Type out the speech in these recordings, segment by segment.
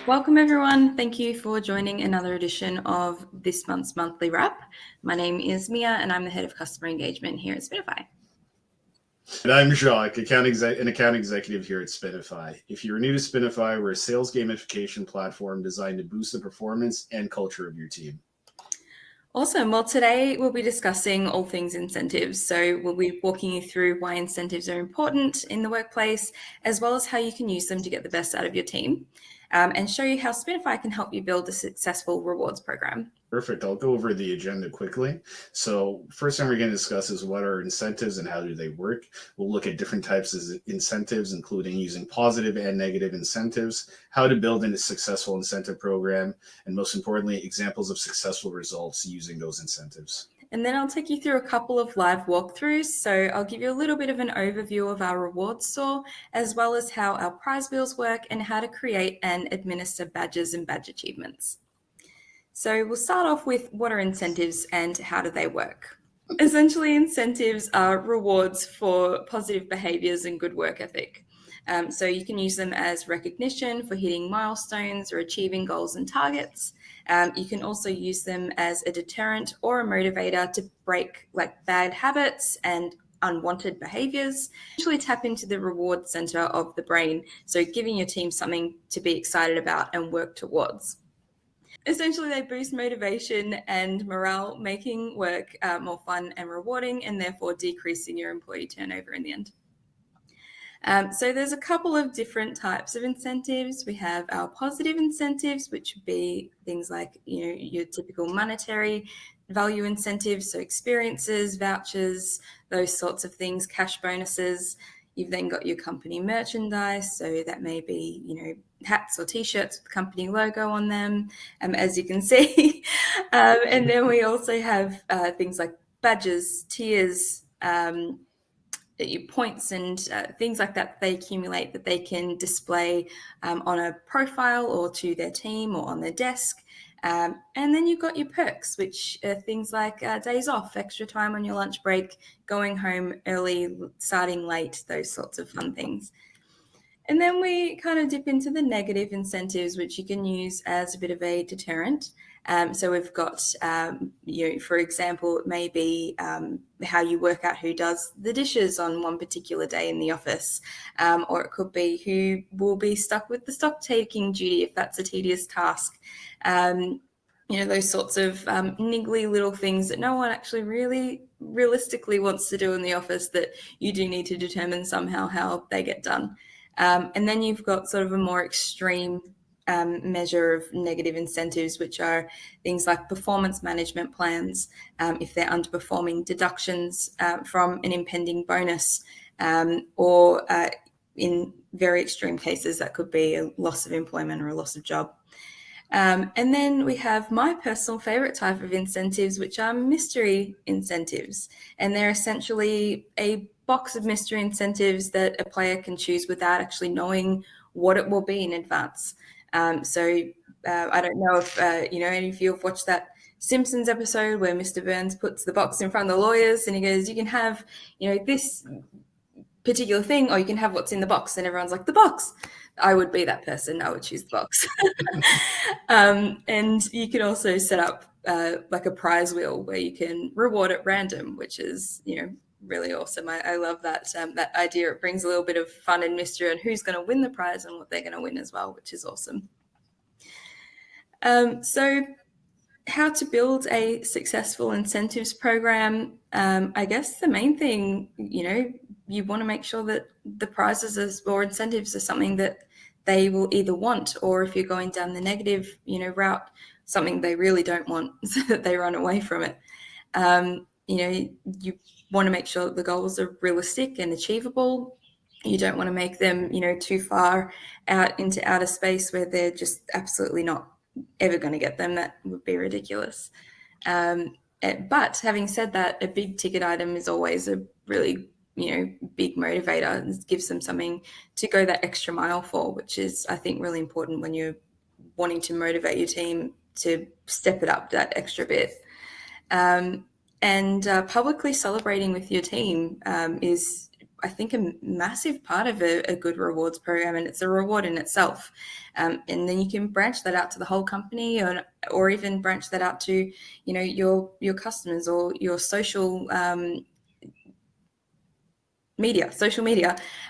Welcome everyone. Thank you for joining another edition of this month's monthly wrap. My name is Mia and I'm the head of customer engagement here at Spinify. And I'm Jacques, an account executive here at Spinify. If you're new to Spinify, we're a sales gamification platform designed to boost the performance and culture of your team. Awesome. Well, today we'll be discussing all things incentives. So we'll be walking you through why incentives are important in the workplace, as well as how you can use them to get the best out of your team, and show you how Spinify can help you build a successful rewards program. Perfect. I'll go over the agenda quickly. So first thing we're going to discuss is what are incentives and how do they work. We'll look at different types of incentives, including using positive and negative incentives, how to build a successful incentive program, and most importantly, examples of successful results using those incentives. And then I'll take you through a couple of live walkthroughs. So I'll give you a little bit of an overview of our rewards store, as well as how our prize wheels work and how to create and administer badges and badge achievements. So we'll start off with what are incentives and how do they work? Essentially, incentives are rewards for positive behaviors and good work ethic. So you can use them as recognition for hitting milestones or achieving goals and targets. You can also use them as a deterrent or a motivator to break bad habits and unwanted behaviors. Actually tap into the reward center of the brain, so giving your team something to be excited about and work towards. Essentially, they boost motivation and morale, making work more fun and rewarding, and therefore decreasing your employee turnover in the end. So there's a couple of different types of incentives. We have our positive incentives, which would be things like, your typical monetary value incentives, so experiences, vouchers, those sorts of things, cash bonuses. You've then got your company merchandise, so that may be, hats or t-shirts with the company logo on them, as you can see. And then we also have things like badges, tiers, points and things like that they accumulate that they can display on a profile or to their team or on their desk. And then you've got your perks, which are things like days off, extra time on your lunch break, going home early, starting late, those sorts of fun things. And then we kind of dip into the negative incentives, which you can use as a bit of a deterrent. So we've got, for example, it may be how you work out who does the dishes on one particular day in the office, or it could be who will be stuck with the stock taking duty if that's a tedious task. Those sorts of niggly little things that no one actually really realistically wants to do in the office that you do need to determine somehow how they get done. And then you've got sort of a more extreme measure of negative incentives, which are things like performance management plans, if they're underperforming, deductions from an impending bonus, or in very extreme cases, that could be a loss of employment or a loss of job. And then we have my personal favorite type of incentives, which are mystery incentives. And they're essentially a box of mystery incentives that a player can choose without actually knowing what it will be in advance. So I don't know if, any of you have watched that Simpsons episode where Mr. Burns puts the box in front of the lawyers and he goes, you can have, this particular thing, or you can have what's in the box. And everyone's like, the box. I would be that person. I would choose the box. And you can also set up like a prize wheel where you can reward at random, which is, really awesome. I love that that idea. It brings a little bit of fun and mystery on who's going to win the prize and what they're going to win as well, which is awesome. So how to build a successful incentives program. I guess the main thing, you want to make sure that the prizes or incentives are something that they will either want, or if you're going down the negative, route, something they really don't want, so that they run away from it. You want to make sure that the goals are realistic and achievable. You don't want to make them, too far out into outer space where they're just absolutely not ever going to get them. That would be ridiculous. But having said that, a big ticket item is always a really, big motivator and gives them something to go that extra mile for, which is, I think, really important when you're wanting to motivate your team to step it up that extra bit. And publicly celebrating with your team is I think, a massive part of a good rewards program, and it's a reward in itself. And then you can branch that out to the whole company, or even branch that out to, your customers or your social media,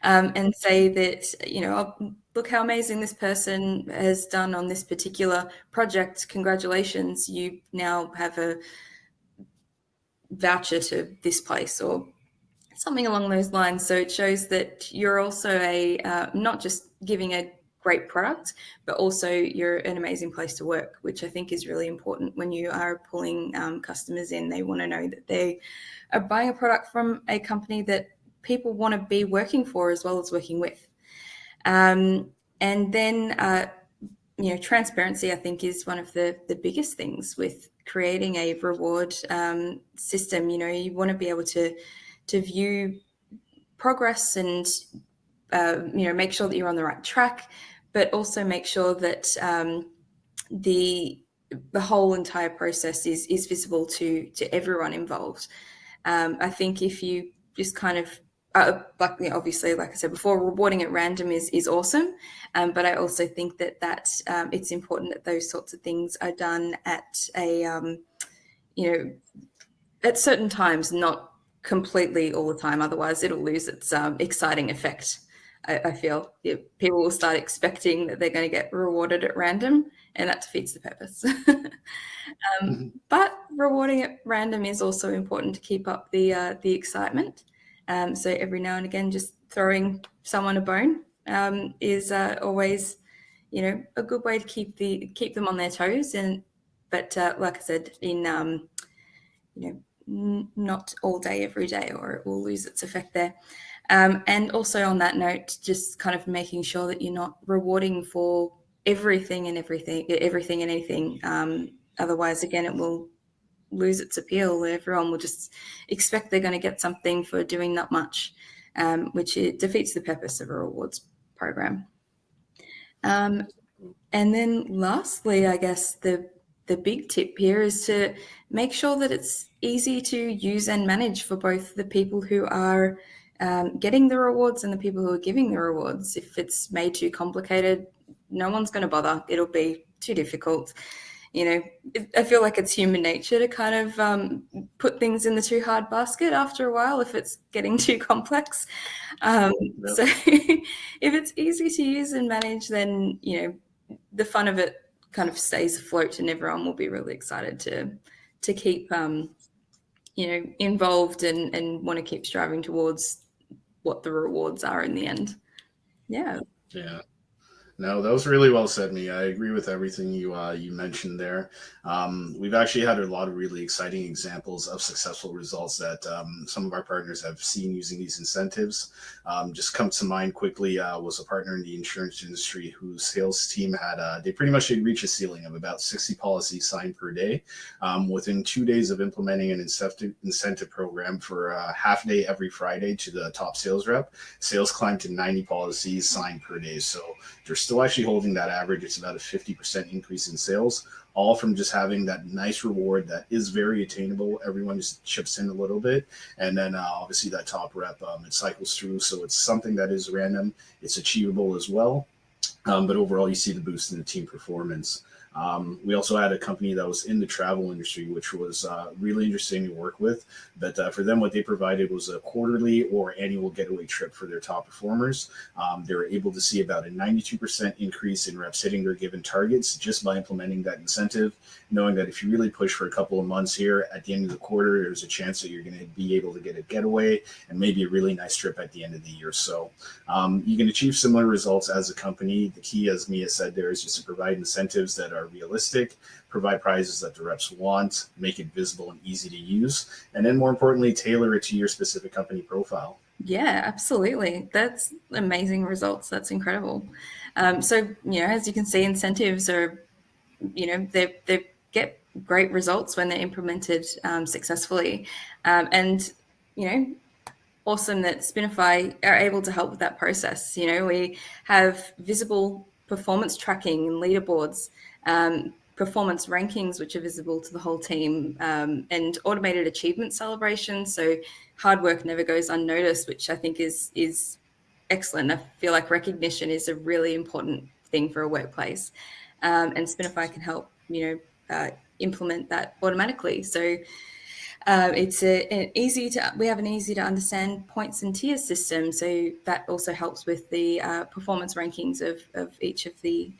and say that, oh, look how amazing this person has done on this particular project. Congratulations, you now have a voucher to this place, or something along those lines. So it shows that you're also not just giving a great product, but also you're an amazing place to work, which I think is really important when you are pulling customers in. They want to know that they are buying a product from a company that people want to be working for as well as working with. And then, transparency, I think, is one of the biggest things with creating a reward system. You want to be able to view progress and make sure that you're on the right track, but also make sure that the whole entire process is visible to everyone involved. I think if you just kind of obviously, like I said before, rewarding at random is awesome, but I also think that it's important that those sorts of things are done at at certain times, not completely all the time. Otherwise, it'll lose its exciting effect. I feel people will start expecting that they're going to get rewarded at random, and that defeats the purpose. But rewarding at random is also important to keep up the excitement. So every now and again, just throwing someone a bone is always, a good way to keep them on their toes. But like I said, in not all day every day, or it will lose its effect there. And also on that note, just kind of making sure that you're not rewarding for everything and anything. Otherwise, again, it will lose its appeal. Everyone will just expect they're going to get something for doing not much, which it defeats the purpose of a rewards program. And then lastly, I guess the big tip here is to make sure that it's easy to use and manage for both the people who are getting the rewards and the people who are giving the rewards. If it's made too complicated, no one's going to bother. It'll be too difficult. I feel like it's human nature to kind of put things in the too hard basket after a while if it's getting too complex. So if it's easy to use and manage, then, the fun of it kind of stays afloat, and everyone will be really excited to keep, involved and want to keep striving towards what the rewards are in the end. Yeah. Yeah. No, that was really well said, Mia. I agree with everything you mentioned there. We've actually had a lot of really exciting examples of successful results that some of our partners have seen using these incentives. Just comes to mind quickly was a partner in the insurance industry whose sales team had they pretty much reached a ceiling of about 60 policies signed per day. Within 2 days of implementing an incentive program for a half day every Friday to the top sales rep, sales climbed to 90 policies signed per day. So they're still actually holding that average. It's about a 50% increase in sales, all from just having that nice reward that is very attainable. Everyone just chips in a little bit. And then obviously that top rep, it cycles through. So it's something that is random. It's achievable as well. But overall, you see the boost in the team performance. We also had a company that was in the travel industry, which was really interesting to work with. But for them, what they provided was a quarterly or annual getaway trip for their top performers. They were able to see about a 92% increase in reps hitting their given targets just by implementing that incentive, knowing that if you really push for a couple of months here, at the end of the quarter, there's a chance that you're going to be able to get a getaway and maybe a really nice trip at the end of the year. So you can achieve similar results as a company. The key, as Mia said, there is just to provide incentives that are realistic, provide prizes that the reps want, make it visible and easy to use, and then more importantly, tailor it to your specific company profile. Yeah, absolutely. That's amazing results. That's incredible. So, as you can see, incentives are, they get great results when they're implemented successfully. And, awesome that Spinify are able to help with that process. We have visible performance tracking and leaderboards. performance rankings, which are visible to the whole team, and automated achievement celebrations. So hard work never goes unnoticed, which I think is excellent. I feel like recognition is a really important thing for a workplace, and Spinify can help implement that automatically. So we have an easy to understand points and tiers system, so that also helps with the performance rankings of each of the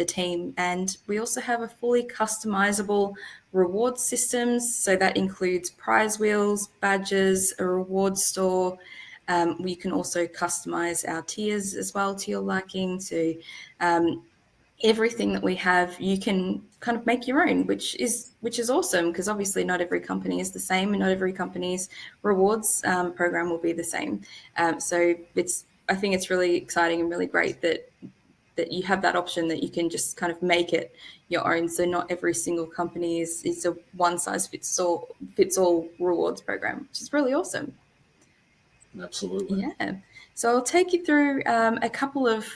team. And we also have a fully customizable reward systems, so that includes prize wheels, badges, a reward store. We can also customize our tiers as well to your liking. So everything that we have, you can kind of make your own, which is awesome, because obviously not every company is the same, and not every company's rewards program will be the same. So I think it's really exciting and really great that you have that option, that you can just kind of make it your own. So not every single company is a one size fits all rewards program, which is really awesome. Absolutely. Yeah. So I'll take you through a couple of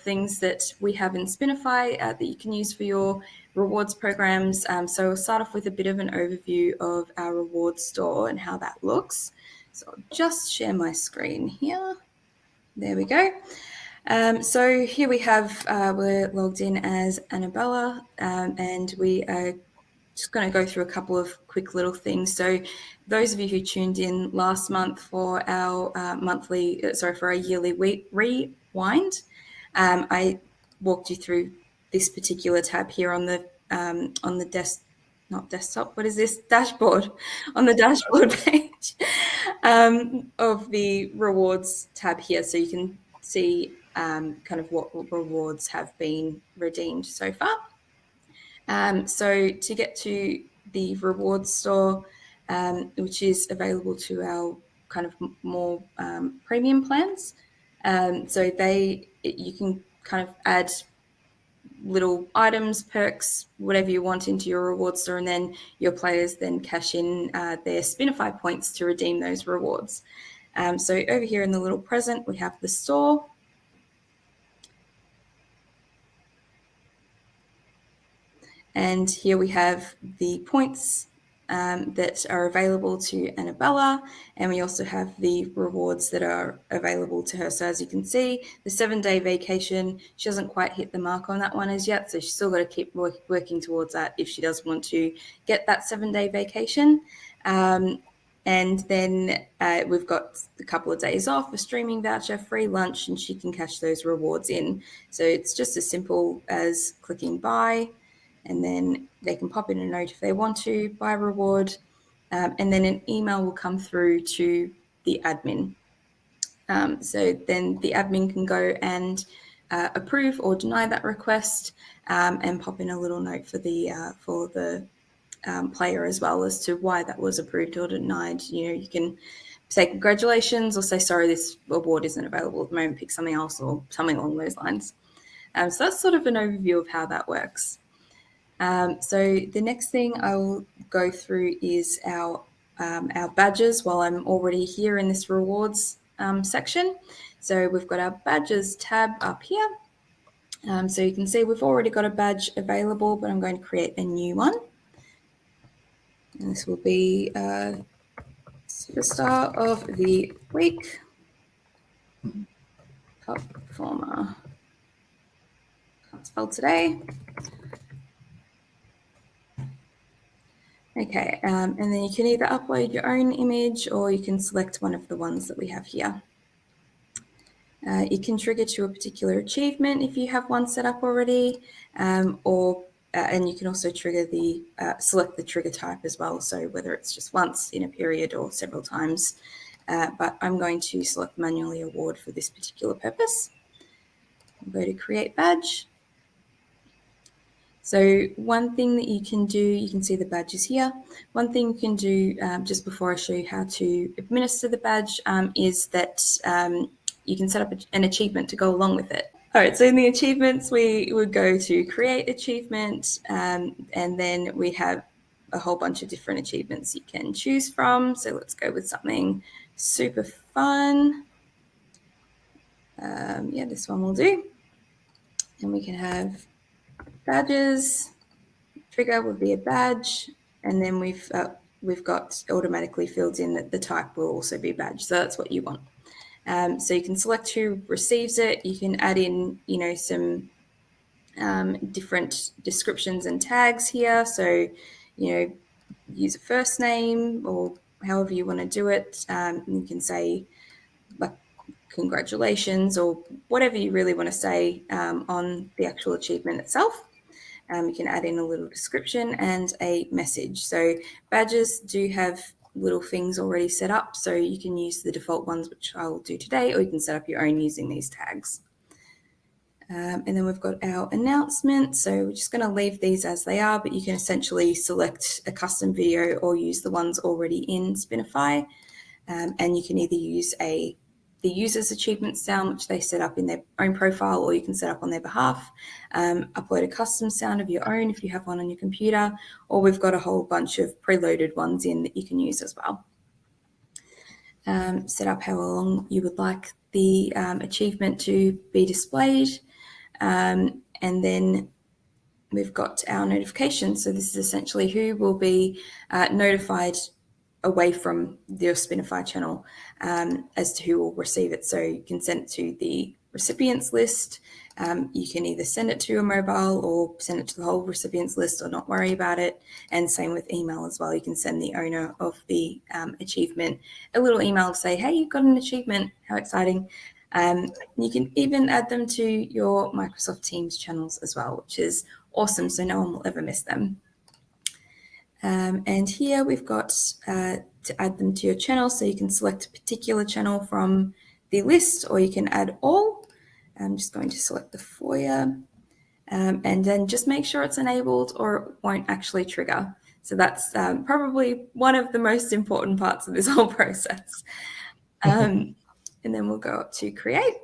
things that we have in Spinify that you can use for your rewards programs. So we'll start off with a bit of an overview of our rewards store and how that looks. So I'll just share my screen here. There we go. So here we have, we're logged in as Annabella, and we are just going to go through a couple of quick little things. So those of you who tuned in last month for our for our yearly rewind, I walked you through this particular tab here on the not desktop, what is this? Dashboard. On the dashboard page of the rewards tab here. So you can see kind of what rewards have been redeemed so far. So to get to the rewards store, which is available to our kind of more premium plans, so you can kind of add little items, perks, whatever you want into your rewards store, and then your players then cash in their Spinify points to redeem those rewards. So over here in the little present, we have the store. And here we have the points that are available to Annabella, and we also have the rewards that are available to her. So as you can see, the 7-day vacation, she hasn't quite hit the mark on that one as yet, so she's still got to keep working towards that if she does want to get that 7-day vacation. And then we've got a couple of days off, a streaming voucher, free lunch, and she can cash those rewards in. So it's just as simple as clicking buy, and then they can pop in a note if they want to, buy reward, and then an email will come through to the admin. So then the admin can go and approve or deny that request, and pop in a little note for the player as well as to why that was approved or denied. You can say congratulations or say sorry, this award isn't available at the moment, pick something else or something along those lines. So that's sort of an overview of how that works. So the next thing I will go through is our badges while I'm already here in this rewards section. So we've got our badges tab up here. So you can see we've already got a badge available, but I'm going to create a new one. And this will be Superstar of the Week, Top Performer. Can't spell today. Okay, and then you can either upload your own image or you can select one of the ones that we have here. You can trigger to a particular achievement if you have one set up already, and you can also trigger select the trigger type as well. So whether it's just once in a period or several times, but I'm going to select manually award for this particular purpose. I'll go to create badge. So one thing that you can do, you can see the badges here. One thing you can do just before I show you how to administer the badge is that you can set up an achievement to go along with it. All right, so in the achievements, we would go to create achievement, and then we have a whole bunch of different achievements you can choose from. So let's go with something super fun. This one will do. And we can have badges, trigger would be a badge, and then we've got automatically filled in that the type will also be badge. So that's what you want. So you can select who receives it. You can add in, some different descriptions and tags here. So, use a first name or however you want to do it. You can say like congratulations or whatever you really want to say on the actual achievement itself. You can add in a little description and a message. So badges do have little things already set up, so you can use the default ones, which I will do today, or you can set up your own using these tags. And then we've got our announcement. So we're just going to leave these as they are, but you can essentially select a custom video or use the ones already in Spinify. And you can either use the user's achievement sound, which they set up in their own profile, or you can set up on their behalf. Upload a custom sound of your own if you have one on your computer, or we've got a whole bunch of preloaded ones in that you can use as well. Set up how long you would like the achievement to be displayed. And then we've got our notification. So this is essentially who will be notified away from your Spinify channel as to who will receive it. So you can send it to the recipients list. You can either send it to your mobile or send it to the whole recipients list or not worry about it. And same with email as well. You can send the owner of the achievement a little email to say, hey, you've got an achievement. How exciting. You can even add them to your Microsoft Teams channels as well, which is awesome. So no one will ever miss them. And here we've got to add them to your channel. So you can select a particular channel from the list, or you can add all. I'm just going to select the foyer and then just make sure it's enabled or it won't actually trigger. So that's probably one of the most important parts of this whole process. And then we'll go up to create.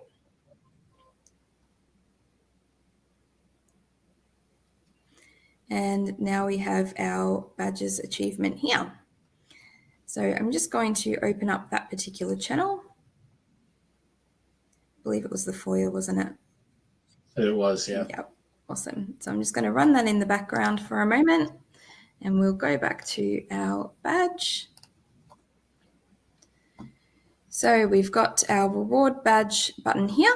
And now we have our badges achievement here. So I'm just going to open up that particular channel. I believe it was the foyer, wasn't it? It was, yeah. Yep, awesome. So I'm just going to run that in the background for a moment, and we'll go back to our badge. So we've got our reward badge button here.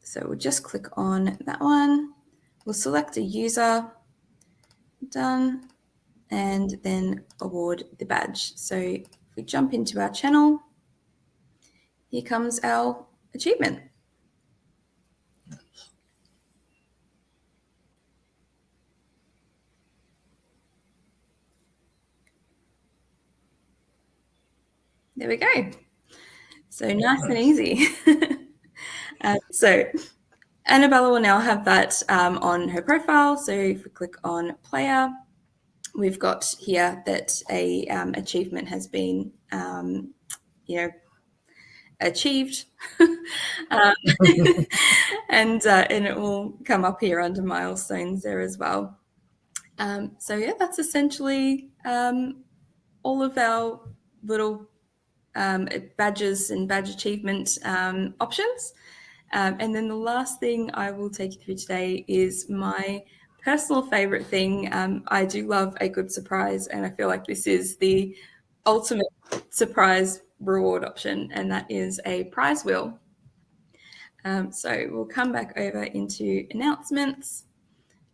So we'll just click on that one. We'll select a user, done, and then award the badge. So if we jump into our channel, here comes our achievement. There we go. So nice and easy. So Annabella will now have that on her profile. So if we click on player, we've got here that a achievement has been, achieved, and it will come up here under milestones there as well. So yeah, that's essentially all of our little badges and badge achievement options. And then the last thing I will take you through today is my personal favorite thing. I do love a good surprise, and I feel like this is the ultimate surprise reward option, and that is a prize wheel. So we'll come back over into announcements,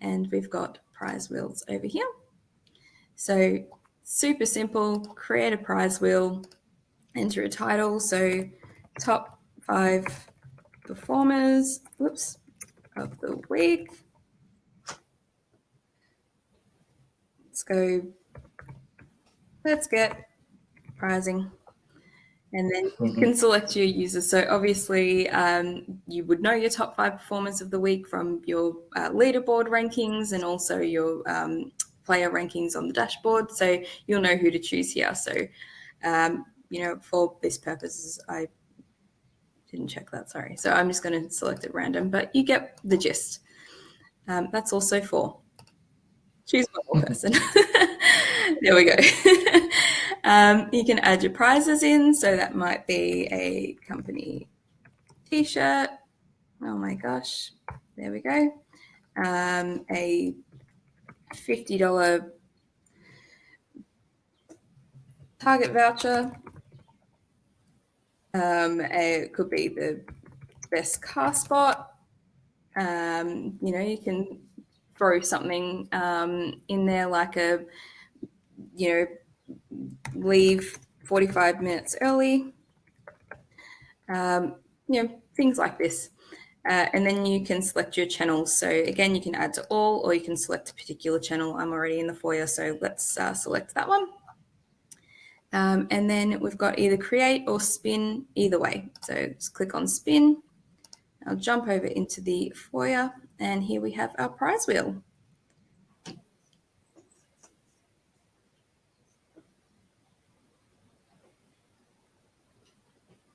and we've got prize wheels over here. So super simple, create a prize wheel, enter a title. So top 5 performers, of the week. Let's get prizing. And then you can select your users. So obviously you would know your top 5 performers of the week from your leaderboard rankings and also your player rankings on the dashboard. So you'll know who to choose here. So, for this purposes, I didn't check that, sorry. So I'm just going to select at random, but you get the gist. That's also for choose one more person. There we go. You can add your prizes in. So that might be a company t-shirt. Oh my gosh. There we go. A $50 Target voucher. It could be the best car spot. You can throw something in there like leave 45 minutes early. Things like this. And then you can select your channels. So again, you can add to all, or you can select a particular channel. I'm already in the foyer, so let's select that one. And then we've got either create or spin, either way. So just click on spin. I'll jump over into the foyer, and here we have our prize wheel.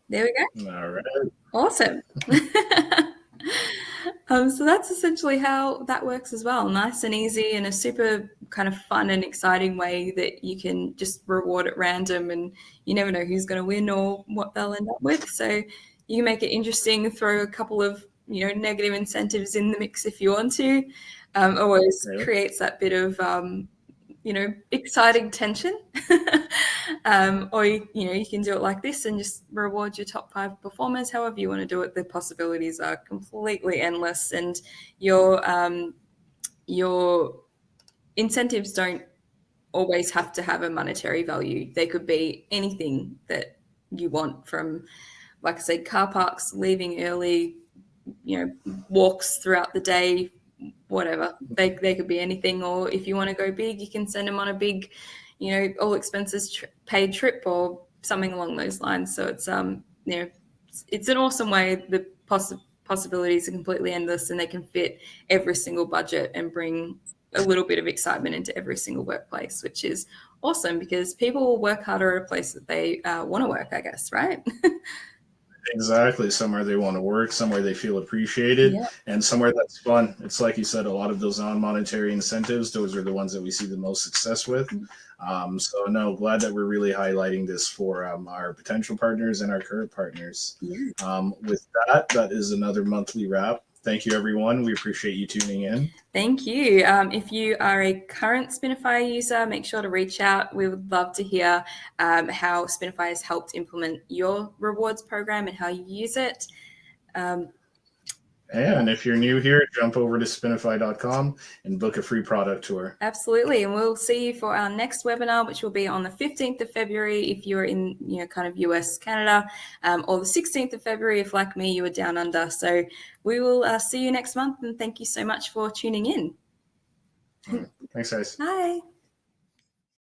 There we go. All right. Awesome. So that's essentially how that works as well. Nice and easy, and a super kind of fun and exciting way that you can just reward at random, and you never know who's going to win or what they'll end up with. So you can make it interesting, throw a couple of negative incentives in the mix if you want to. Always creates that bit of exciting tension. Or you can do it like this and just reward your top 5 performers. However you want to do it, the possibilities are completely endless, and your incentives don't always have to have a monetary value. They could be anything that you want, from, like I said, car parks, leaving early, walks throughout the day, whatever. They could be anything. Or if you want to go big, you can send them on a big, all expenses paid trip or something along those lines. So it's it's an awesome way. The possibilities are completely endless, and they can fit every single budget and bring a little bit of excitement into every single workplace, which is awesome, because people will work harder at a place that they want to work, I guess, right? Exactly. Somewhere they want to work, somewhere they feel appreciated, and somewhere that's fun. It's like you said, a lot of those non-monetary incentives, those are the ones that we see the most success with. So no, glad that we're really highlighting this for our potential partners and our current partners. With that is another monthly wrap. Thank you, everyone. We appreciate you tuning in. Thank you. If you are a current Spinify user, make sure to reach out. We would love to hear how Spinify has helped implement your rewards program and how you use it. And if you're new here, jump over to spinify.com and book a free product tour. Absolutely. And we'll see you for our next webinar, which will be on the 15th of February if you're in kind of US, Canada, or the 16th of February if, like me, you were down under. So we will see you next month, and thank you so much for tuning in. Thanks, guys. Bye.